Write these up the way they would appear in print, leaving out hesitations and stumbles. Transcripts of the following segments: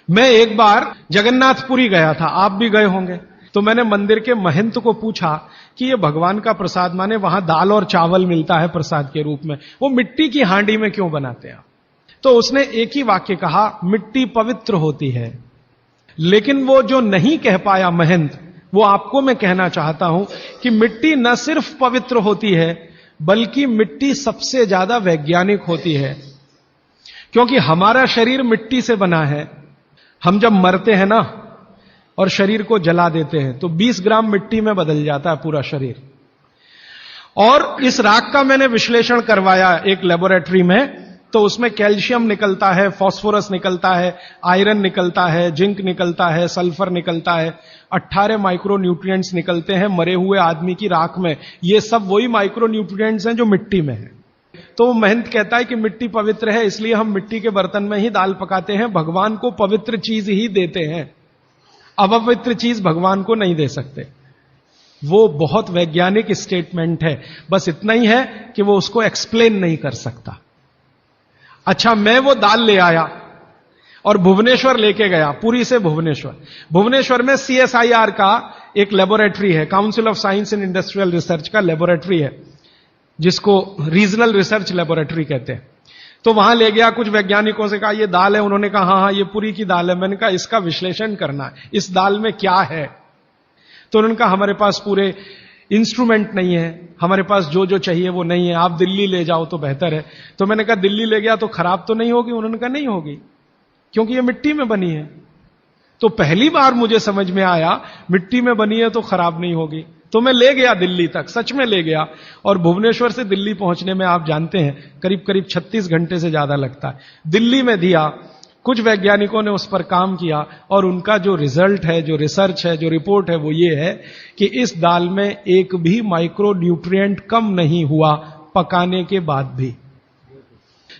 मैं एक बार जगन्नाथपुरी गया था, आप भी गए होंगे। तो मैंने मंदिर के महंत को पूछा कि ये भगवान का प्रसाद, माने वहां दाल और चावल मिलता है प्रसाद के रूप में, वो मिट्टी की हांडी में क्यों बनाते हैं? तो उसने एक ही वाक्य कहा, मिट्टी पवित्र होती है। लेकिन वो जो नहीं कह पाया महंत, वो आपको मैं कहना चाहता हूं कि मिट्टी न सिर्फ पवित्र होती है, बल्कि मिट्टी सबसे ज्यादा वैज्ञानिक होती है। क्योंकि हमारा शरीर मिट्टी से बना है। हम जब मरते हैं ना और शरीर को जला देते हैं तो 20 ग्राम मिट्टी में बदल जाता है पूरा शरीर। और इस राख का मैंने विश्लेषण करवाया एक लेबोरेटरी में, तो उसमें कैल्शियम निकलता है, फास्फोरस निकलता है, आयरन निकलता है, जिंक निकलता है, सल्फर निकलता है, 18 माइक्रो न्यूट्रिएंट्स निकलते हैं मरे हुए आदमी की राख में। ये सब वही माइक्रो न्यूट्रिएंट्स हैं जो मिट्टी में है। तो महंत कहता है कि मिट्टी पवित्र है, इसलिए हम मिट्टी के बर्तन में ही दाल पकाते हैं, भगवान को पवित्र चीज ही देते हैं, अपवित्र चीज भगवान को नहीं दे सकते। वो बहुत वैज्ञानिक स्टेटमेंट है, बस इतना ही है कि वो उसको एक्सप्लेन नहीं कर सकता। अच्छा, मैं वो दाल ले आया और भुवनेश्वर लेके गया, पुरी से भुवनेश्वर। भुवनेश्वर में CSIR का एक लेबोरेटरी है, council of science and industrial research का लेबोरेटरी है, जिसको रीजनल रिसर्च लेबोरेटरी कहते हैं। तो वहां ले गया, कुछ वैज्ञानिकों से कहा ये दाल है, उन्होंने कहा हाँ ये पुरी की दाल है। मैंने कहा इसका विश्लेषण करना है, इस दाल में क्या है? तो उन्होंने कहा हमारे पास पूरे इंस्ट्रूमेंट नहीं है, हमारे पास जो जो चाहिए वो नहीं है, आप दिल्ली ले जाओ तो बेहतर है। तो मैंने कहा दिल्ली ले गया तो खराब तो नहीं होगी? उन्होंने कहा नहीं होगी, क्योंकि ये मिट्टी में बनी है। तो पहली बार मुझे समझ में आया मिट्टी में बनी है तो खराब नहीं होगी। तो मैं ले गया दिल्ली तक, सच में ले गया। और भुवनेश्वर से दिल्ली पहुंचने में आप जानते हैं करीब करीब 36 घंटे से ज्यादा लगता है। दिल्ली में दिया, कुछ वैज्ञानिकों ने उस पर काम किया और उनका जो रिजल्ट है, जो रिसर्च है, जो रिपोर्ट है, वो ये है कि इस दाल में एक भी माइक्रो न्यूट्रिएंट कम नहीं हुआ पकाने के बाद भी।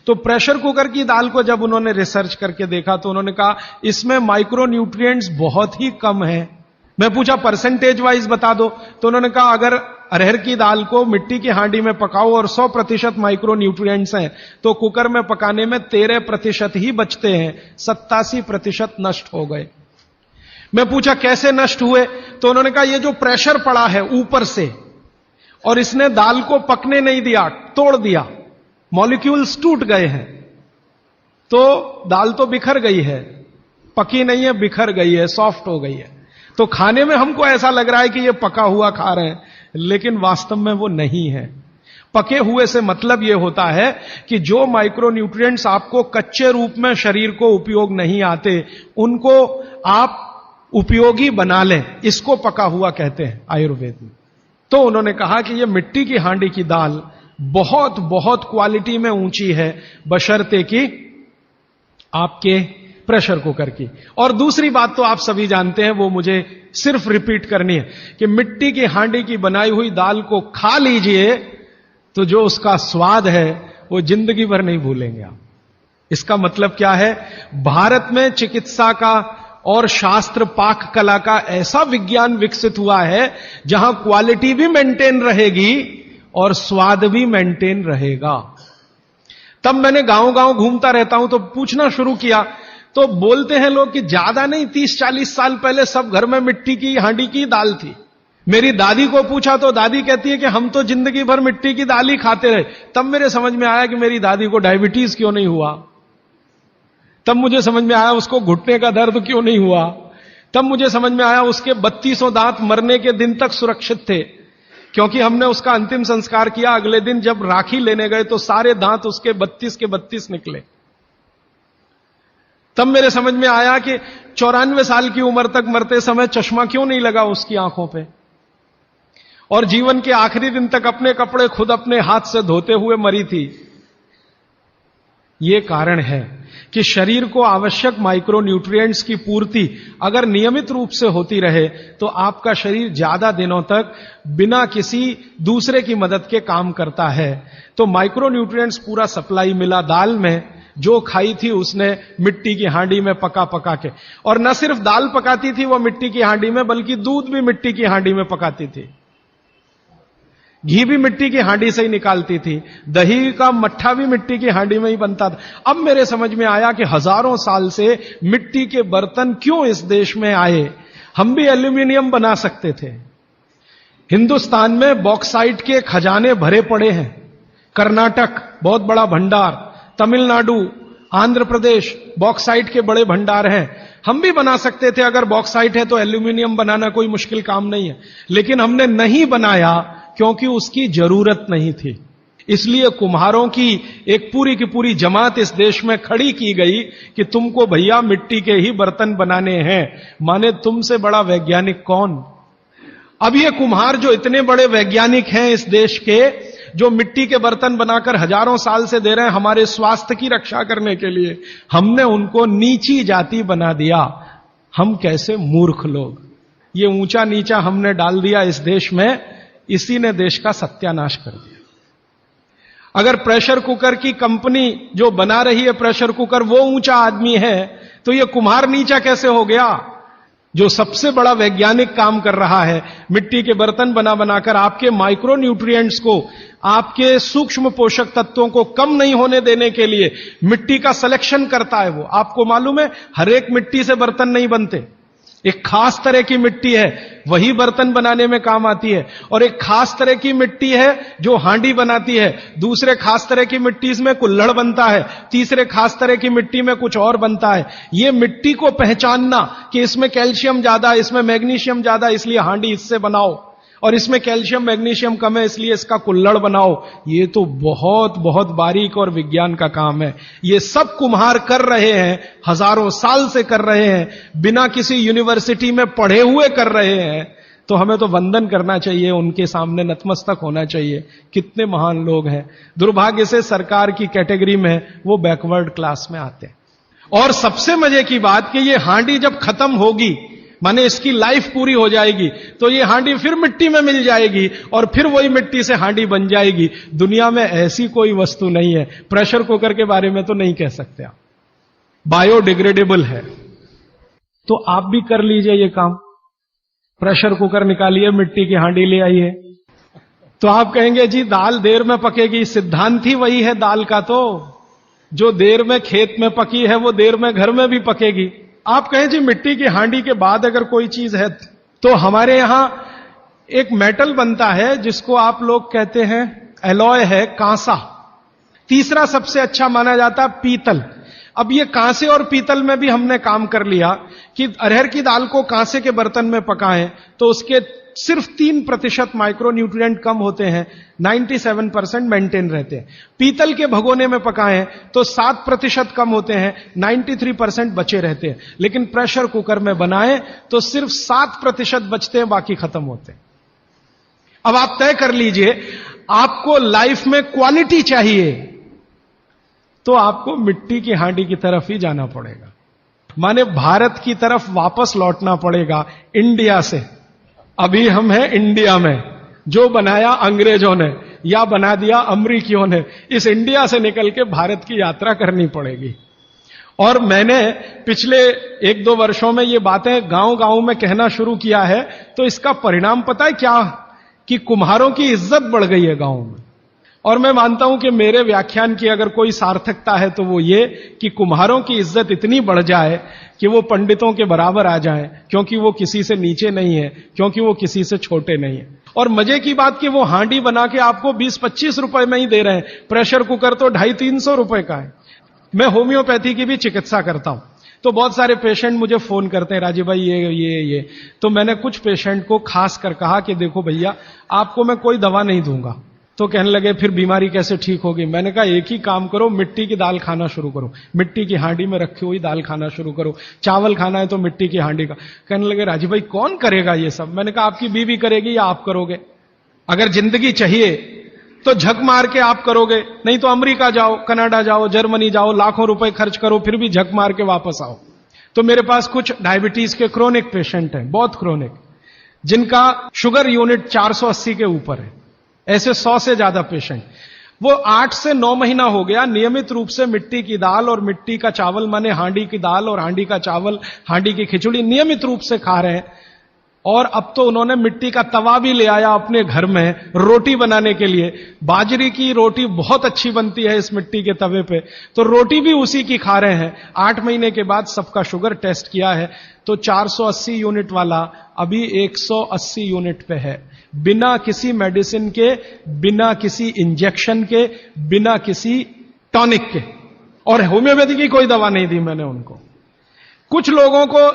तो प्रेशर कुकर की दाल को जब उन्होंने रिसर्च करके देखा तो उन्होंने कहा इसमें माइक्रो न्यूट्रिएंट्स बहुत ही कम है। मैं पूछा परसेंटेज वाइज बता दो, तो उन्होंने कहा अगर अरहर की दाल को मिट्टी की हांडी में पकाओ और 100% माइक्रो न्यूट्रिएंट्स हैं, तो कुकर में पकाने में 13% ही बचते हैं, 87% नष्ट हो गए। मैं पूछा कैसे नष्ट हुए? तो उन्होंने कहा ये जो प्रेशर पड़ा है ऊपर से और इसने दाल को पकने नहीं दिया, तोड़ दिया, मॉलिक्यूल्स टूट गए हैं, तो दाल तो बिखर गई है, पकी नहीं है, बिखर गई है, सॉफ्ट हो गई है। तो खाने में हमको ऐसा लग रहा है कि ये पका हुआ खा रहे हैं, लेकिन वास्तव में वो नहीं है। पके हुए से मतलब यह होता है कि जो माइक्रो न्यूट्रिएंट्स आपको कच्चे रूप में शरीर को उपयोग नहीं आते, उनको आप उपयोगी बना लें, इसको पका हुआ कहते हैं आयुर्वेद में। तो उन्होंने कहा कि यह मिट्टी की हांडी की दाल बहुत बहुत क्वालिटी में ऊंची है, बशर्ते कि आपके प्रेशर कुकर की। और दूसरी बात तो आप सभी जानते हैं, वो मुझे सिर्फ रिपीट करनी है कि मिट्टी की हांडी की बनाई हुई दाल को खा लीजिए तो जो उसका स्वाद है वो जिंदगी भर नहीं भूलेंगे आप। इसका मतलब क्या है? भारत में चिकित्सा का और शास्त्र पाक कला का ऐसा विज्ञान विकसित हुआ है जहां क्वालिटी भी मेंटेन रहेगी और स्वाद भी मेंटेन रहेगा। तब मैंने गांव गांव घूमता रहता हूं तो पूछना शुरू किया, तो बोलते हैं लोग कि ज्यादा नहीं, 30-40 साल पहले सब घर में मिट्टी की हांडी की दाल थी। मेरी दादी को पूछा तो दादी कहती है कि हम तो जिंदगी भर मिट्टी की दाल ही खाते रहे। तब मेरे समझ में आया कि मेरी दादी को डायबिटीज क्यों नहीं हुआ। तब मुझे समझ में आया उसको घुटने का दर्द क्यों नहीं हुआ। तब मुझे समझ में आया उसके 3200 दांत मरने के दिन तक सुरक्षित थे, क्योंकि हमने उसका अंतिम संस्कार किया। अगले दिन जब राखी लेने गए तो सारे दांत उसके 32 के 32 निकले। तब मेरे समझ में आया कि 94 साल की उम्र तक मरते समय चश्मा क्यों नहीं लगा उसकी आंखों पे, और जीवन के आखिरी दिन तक अपने कपड़े खुद अपने हाथ से धोते हुए मरी थी। यह कारण है कि शरीर को आवश्यक माइक्रो न्यूट्रिएंट्स की पूर्ति अगर नियमित रूप से होती रहे तो आपका शरीर ज्यादा दिनों तक बिना किसी दूसरे की मदद के काम करता है। तो माइक्रो न्यूट्रिएंट्स पूरा सप्लाई मिला दाल में, जो खाई थी उसने मिट्टी की हांडी में पका पका के। और न सिर्फ दाल पकाती थी वो मिट्टी की हांडी में, बल्कि दूध भी मिट्टी की हांडी में पकाती थी। घी भी मिट्टी की हांडी से ही निकालती थी, दही का मट्ठा भी मिट्टी की हांडी में ही बनता था। अब मेरे समझ में आया कि हजारों साल से मिट्टी के बर्तन क्यों इस देश में आए। हम भी एल्यूमिनियम बना सकते थे। हिंदुस्तान में बॉक्साइट के खजाने भरे पड़े हैं। कर्नाटक बहुत बड़ा भंडार, तमिलनाडु, आंध्र प्रदेश बॉक्साइट के बड़े भंडार हैं। हम भी बना सकते थे, अगर बॉक्साइट है तो एल्यूमिनियम बनाना कोई मुश्किल काम नहीं है। लेकिन हमने नहीं बनाया क्योंकि उसकी जरूरत नहीं थी। इसलिए कुम्हारों की एक पूरी की पूरी जमात इस देश में खड़ी की गई कि तुमको भैया मिट्टी के ही बर्तन बनाने हैं। माने तुमसे बड़ा वैज्ञानिक कौन। अब ये कुम्हार जो इतने बड़े वैज्ञानिक हैं इस देश के, जो मिट्टी के बर्तन बनाकर हजारों साल से दे रहे हैं हमारे स्वास्थ्य की रक्षा करने के लिए, हमने उनको नीची जाति बना दिया। हम कैसे मूर्ख लोग, ये ऊंचा नीचा हमने डाल दिया इस देश में, इसी ने देश का सत्यानाश कर दिया। अगर प्रेशर कुकर की कंपनी जो बना रही है प्रेशर कुकर वो ऊंचा आदमी है, तो ये कुम्हार नीचा कैसे हो गया। जो सबसे बड़ा वैज्ञानिक काम कर रहा है, मिट्टी के बर्तन बना बनाकर आपके माइक्रो न्यूट्रिएंट्स को, आपके सूक्ष्म पोषक तत्वों को कम नहीं होने देने के लिए मिट्टी का सिलेक्शन करता है। वो आपको मालूम है, हर एक मिट्टी से बर्तन नहीं बनते। एक खास तरह की मिट्टी है वही बर्तन बनाने में काम आती है, और एक खास तरह की मिट्टी है जो हांडी बनाती है, दूसरे खास तरह की मिट्टी में कुल्हड़ बनता है, तीसरे खास तरह की मिट्टी में कुछ और बनता है। ये मिट्टी को पहचानना कि इसमें कैल्शियम ज्यादा, इसमें मैग्नीशियम ज्यादा, इसलिए हांडी इससे बनाओ, और इसमें कैल्शियम मैग्नीशियम कम है इसलिए इसका कुल्हड़ बनाओ, ये तो बहुत बहुत बारीक और विज्ञान का काम है। ये सब कुम्हार कर रहे हैं, हजारों साल से कर रहे हैं, बिना किसी यूनिवर्सिटी में पढ़े हुए कर रहे हैं। तो हमें तो वंदन करना चाहिए, उनके सामने नतमस्तक होना चाहिए। कितने महान लोग हैं। दुर्भाग्य से सरकार की कैटेगरी में वो बैकवर्ड क्लास में आते हैं। और सबसे मजे की बात कि ये हांडी जब खत्म होगी, माने इसकी लाइफ पूरी हो जाएगी, तो ये हांडी फिर मिट्टी में मिल जाएगी और फिर वही मिट्टी से हांडी बन जाएगी। दुनिया में ऐसी कोई वस्तु नहीं है। प्रेशर कुकर के बारे में तो नहीं कह सकते आप, बायोडिग्रेडेबल है। तो आप भी कर लीजिए ये काम, प्रेशर कुकर निकालिए, मिट्टी की हांडी ले आइए। तो आप कहेंगे जी दाल देर में पकेगी, सिद्धांत ही वही है दाल का, तो जो देर में खेत में पकी है वो देर में घर में भी पकेगी। आप कहें जी मिट्टी की हांडी के बाद अगर कोई चीज है, तो हमारे यहां एक मेटल बनता है जिसको आप लोग कहते हैं एलॉय है, कांसा। तीसरा सबसे अच्छा माना जाता है पीतल। अब ये कांसे और पीतल में भी हमने काम कर लिया कि अरहर की दाल को कांसे के बर्तन में पकाएं तो उसके सिर्फ 3% माइक्रो न्यूट्रिएंट कम होते हैं, 97% मेंटेन रहते हैं। पीतल के भगोने में पकाएं तो 7% कम होते हैं, 93% बचे रहते हैं। लेकिन प्रेशर कुकर में बनाएं तो सिर्फ 7% बचते हैं, बाकी खत्म होते हैं। अब आप तय कर लीजिए, आपको लाइफ में क्वालिटी चाहिए तो आपको मिट्टी की हांडी की तरफ ही जाना पड़ेगा, माने भारत की तरफ वापस लौटना पड़ेगा, इंडिया से। अभी हम हैं इंडिया में, जो बनाया अंग्रेजों ने या बना दिया अमरीकियों ने, इस इंडिया से निकल के भारत की यात्रा करनी पड़ेगी। और मैंने पिछले 1-2 वर्षों में ये बातें गांव गांव में कहना शुरू किया है, तो इसका परिणाम पता है क्या, कि कुम्हारों की इज्जत बढ़ गई है गांव में। और मैं मानता हूं कि मेरे व्याख्यान की अगर कोई सार्थकता है तो वो ये कि कुम्हारों की इज्जत इतनी बढ़ जाए कि वो पंडितों के बराबर आ जाएं, क्योंकि वो किसी से नीचे नहीं है, क्योंकि वो किसी से छोटे नहीं है। और मजे की बात कि वो हांडी बना के आपको 20-25 रुपए में ही दे रहे हैं, प्रेशर कुकर तो 250-300 रुपए का है। मैं होम्योपैथी की भी चिकित्सा करता हूं, तो बहुत सारे पेशेंट मुझे फोन करते हैं, राजीव भाई ये। तो मैंने कुछ पेशेंट को खास कर कहा कि देखो भैया, आपको मैं कोई दवा नहीं दूंगा। तो कहने लगे फिर बीमारी कैसे ठीक होगी। मैंने कहा एक ही काम करो, मिट्टी की दाल खाना शुरू करो, मिट्टी की हांडी में रखी हुई दाल खाना शुरू करो। चावल खाना है तो मिट्टी की हांडी का। कहने लगे राजीव भाई कौन करेगा ये सब। मैंने कहा आपकी बीवी करेगी या आप करोगे। अगर जिंदगी चाहिए तो झक मार के आप करोगे, नहीं तो अमेरिका जाओ, कनाडा जाओ, जर्मनी जाओ, लाखों रुपए खर्च करो, फिर भी झक मार के वापस आओ। तो मेरे पास कुछ डायबिटीज के क्रोनिक पेशेंट हैं, बहुत क्रोनिक, जिनका शुगर यूनिट 480 के ऊपर है। ऐसे 100 से ज्यादा पेशेंट, वो 8 से 9 महीना हो गया नियमित रूप से मिट्टी की दाल और मिट्टी का चावल, माने हांडी की दाल और हांडी का चावल, हांडी की खिचड़ी नियमित रूप से खा रहे हैं। और अब तो उन्होंने मिट्टी का तवा भी ले आया अपने घर में रोटी बनाने के लिए। बाजरे की रोटी बहुत अच्छी बनती है इस मिट्टी के तवे पे, तो रोटी भी उसी की खा रहे हैं। 8 महीने के बाद सबका शुगर टेस्ट किया है तो 480 यूनिट वाला अभी 180 यूनिट पे है, बिना किसी मेडिसिन के, बिना किसी इंजेक्शन के, बिना किसी टॉनिक के। और होम्योपैथी की कोई दवा नहीं दी मैंने उनको। कुछ लोगों को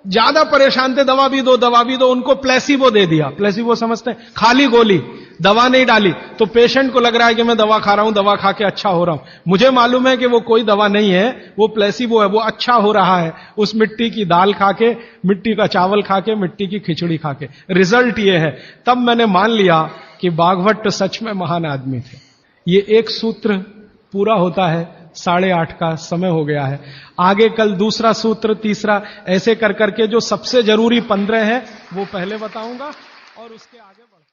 ज्यादा परेशान थे, दवा भी दो दवा भी दो, उनको प्लेसिबो दे दिया। प्लेसिबो समझते हैं? खाली गोली, दवा नहीं डाली। तो पेशेंट को लग रहा है कि मैं दवा खा रहा हूं, दवा खा के अच्छा हो रहा हूं। मुझे मालूम है कि वो कोई दवा नहीं है, वो प्लेसिबो है, वो अच्छा हो रहा है उस मिट्टी की दाल खा के, मिट्टी का चावल खा के, मिट्टी की खिचड़ी खा के। रिजल्ट ये है। तब मैंने मान लिया कि बाघभट्ट सच में महान आदमी थे। ये एक सूत्र पूरा होता है, 8:30 का समय हो गया है। आगे कल दूसरा सूत्र, तीसरा, ऐसे कर करके जो सबसे जरूरी 15 है वो पहले बताऊंगा और उसके आगे बढ़